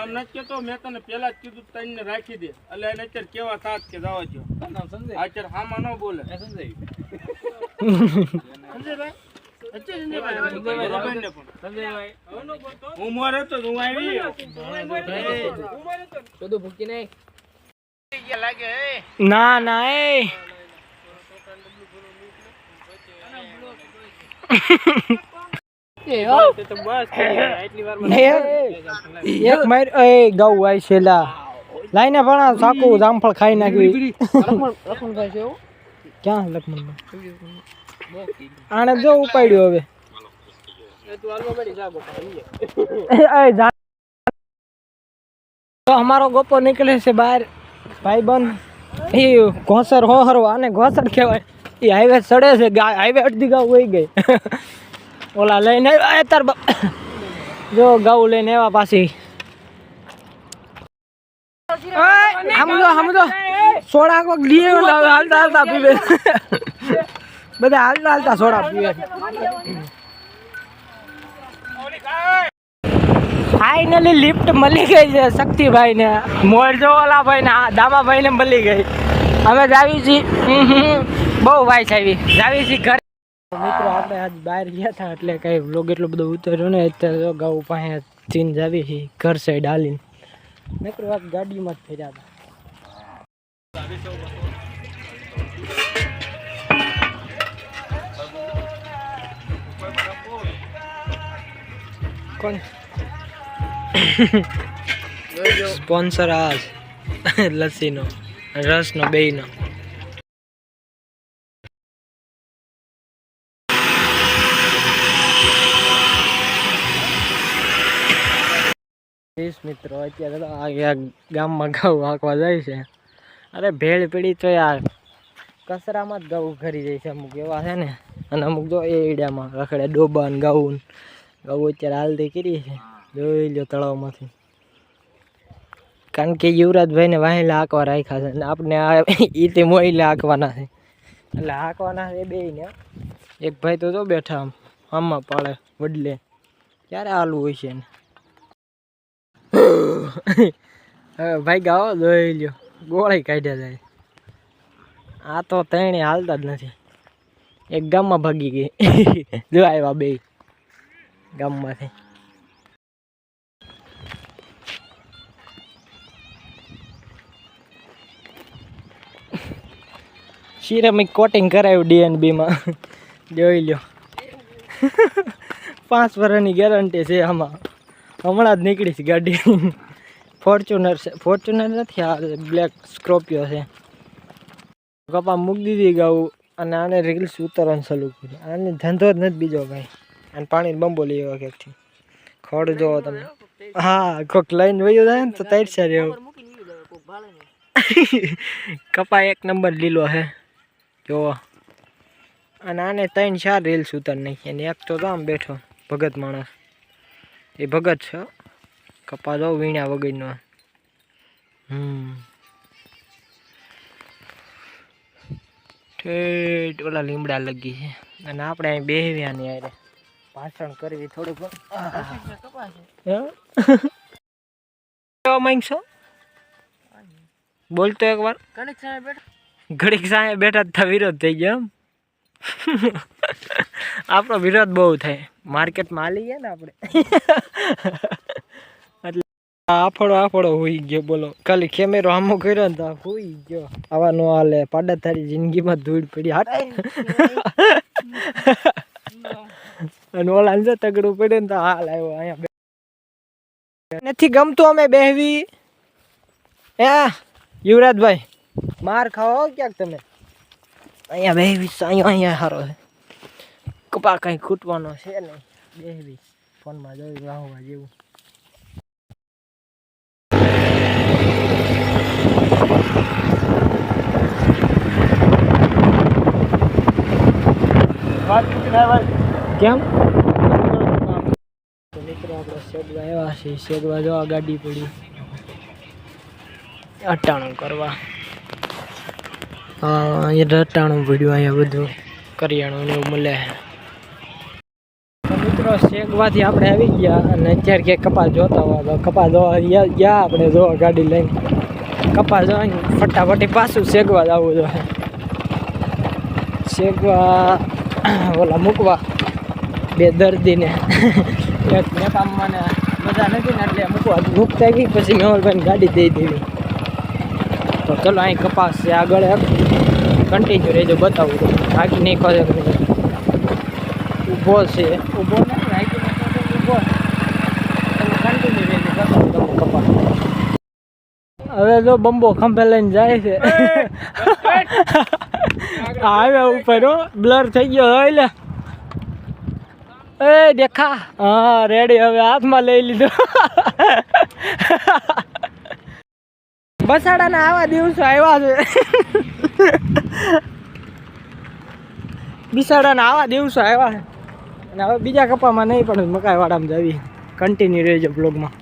એમ નથી કેતો મેં તને પેલા જ કીધું તને ને રાખી દે એટલે એને અત્યારે કેવા થાત કે જવા દો અત્યારે હામાં ન બોલે હું મોરે તો હું આવી બધું ભૂકી નહીં ના ના એક માર ગૌ આઈ છેલા લાઈને પણ સાકુ જામફળ ખાઈ નાખી લખમણભાઈ છે ક્યાં લખમણ આને જો ઉપાડ્યો હવે તો અમારો ગોપો નીકળે છે બહાર ભાઈબંધ એ ઘોસર હોહરો આને ઘોસર કહેવાય એ હાઈવે ચડે છે હાઈવે અડધી ગાઉ વહી ગઈ ઓલા લઈને તાર જો ગાઉ લઈને એવા પાછી સમજો સોડા કોક દીએ હાલતા હાલતા પીવે બધા હાલતા હાલતા સોડા પીવે ફાઇનલી લિફ્ટ મળી ગઈ છે શક્તિભાઈ ને મોરજો ઓલા ભાઈ ને દામાભાઈ ને મળી ગઈ અમે જાવી છીએ બહુ વાઈસ આવી જાવી છીએ ઘરે મિત્રો આપણે આજ બહાર ગયા હતા એટલે કઈ વ્લોગ એટલો બધો ઉતર્યો ને અત્યારે ગાઉ પાસે ચીન જાવી છીએ ઘર સાઈડ હાલીને મિત્રો વાત ગાડીમાં જ ફેર્યા હતા કોણ સ્પોન્સર આજ લસ્સીનો રસનો બેયનો 30 મિત્રો અત્યારે આ ગામમાં ઘઉં હાંકવા જાય છે અરે ભેળ પીડી તો યાર કચરામાં જ ઘઉં ઘરી જાય છે અમુક એવા છે ને અને અમુક જો એ ઈડામાં રખડે ડોબા ને ઘઉં અત્યારે હાલતી કરી છે જોઈ લો તળાવમાંથી કારણ કે યુવરાજભાઈને વાહેલા હાંકવા રાખ્યા છે અને આપણે એ તે મોઈલા હાંકવાના છે એટલે હાંકવાના છે બે ને એક ભાઈ તો જો બેઠા આમાં પાડે વડલે ક્યારે હાલવું હોય છે ને ભાઈ ગાઓ જોઈ લ્યો ગોળી કાઢ્યા જાય આ તો ત્રણે હાલતા જ નથી એક ગામમાં ભાગી ગઈ જો આવ્યા બે ગામમાંથી સિરેમિક કોટિંગ કરાવ્યું DNB માં જોઈ લ્યો 5 વર્ષની ગેરંટી છે આમાં હમણાં જ નીકળી છે ગાડી ફોર્ચ્યુનર છે ફોર્ચ્યુનર નથી આ બ્લેક સ્કોર્પિયો છે કપા મૂકી દીધી ગાઉ અને આને રીલ્સ ઉતારવાનું ચાલુ કર્યું આને ધંધો જ નથી બીજો ભાઈ અને પાણી બંબો લઈ આવ્યો ક્યાંકથી ખડ જોવો તમે હા કોક લઈને વયો જાય ને તો તૈયાર છે રહેવું કપા 1 નંબર લીલો છે જોવો અને આને 3-4 રીલ્સ ઉતાર નાખી અને એક તો આમ બેઠો ભગત માણસ એ ભગત છે કપા જો વીણા વગરનો ઠેઠ ઓલા લીમડા લગી છે અને આપણે અહીં બેહવ્યા ની યારે ભાષણ કરવી થોડુંક માંગશો બોલતો એક વાર ઘડીક સામે બેઠા તો વિરોધ થઈ ગયો આપણો વિરોધ બહુ થાય માર્કેટમાં હાલી ગયા ને આપણે એટલે આફડો હોઈ ગયો બોલો ખાલી કેમેરો આમો કર્યો ને તો હોઈ ગયો આવા નો હાલે પાડા તારી જિંદગીમાં ધૂળ પડી હાટ અને ઓલા ને તગડું પડ્યું ને તો હાલ આવ્યો અહીંયા નથી ગમતું અમે બેહવી યુવરાજભાઈ માર ખાઓ ક્યાંક તમે અહીંયા બેહવી અહીંયા સારો છે કપા કઈ ખૂટવાનો છે નહીં બેહવી ફોનમાં જોઈ વાહવા જેવું કેમ મિત્રો આપણે શેગવા આવ્યા છીએ શેગવા જો આ ગાડી પડી અટાણું કરવા હા અહીંયા અટાણું પડ્યું અહીંયા બધું કરિયાણું ને એવું મળે મિત્રો શેકવાથી આપણે આવી ગયા અને અત્યારે ક્યાંક કપાસ જોતા હોય તો કપાસ જોવા ગયા આપણે જોવા ગાડી લઈને કપાસ જોઈને ફટાફટી પાછું શેકવા જ આવવું જોઈએ શેકવા ઓલા મૂકવા બે દર્દીને એક મેકામમાં મજા નથી ને એટલે મૂકતા ગઈ પછી મેહુલભાઈને ગાડી દઈ દેવી તો ચલો અહીં કપાસ છે આગળ કન્ટિન્યુ રહેજો બતાવું તો હાકી નહીં ખોજે ઊભો છે ઊભો નથી હાકી ઊભો કન્ટિન્યુ રહેજો બતાવું તમને કપાસ હવે જો બંબો ખંભે લઈને જાય છે આવ્યા ઉપર બ્લર થઈ ગયો એટલે એ દેખા હા રેડી હવે હાથમાં લઈ લીધો બસાડાના આવા દિવસો આવ્યા છે બિસાડાના આવા દિવસો આવ્યા છે અને હવે બીજા કપામાં નહીં પણ મકાઈ વાળામાં જવી કન્ટિન્યુ રહેજો બ્લોગમાં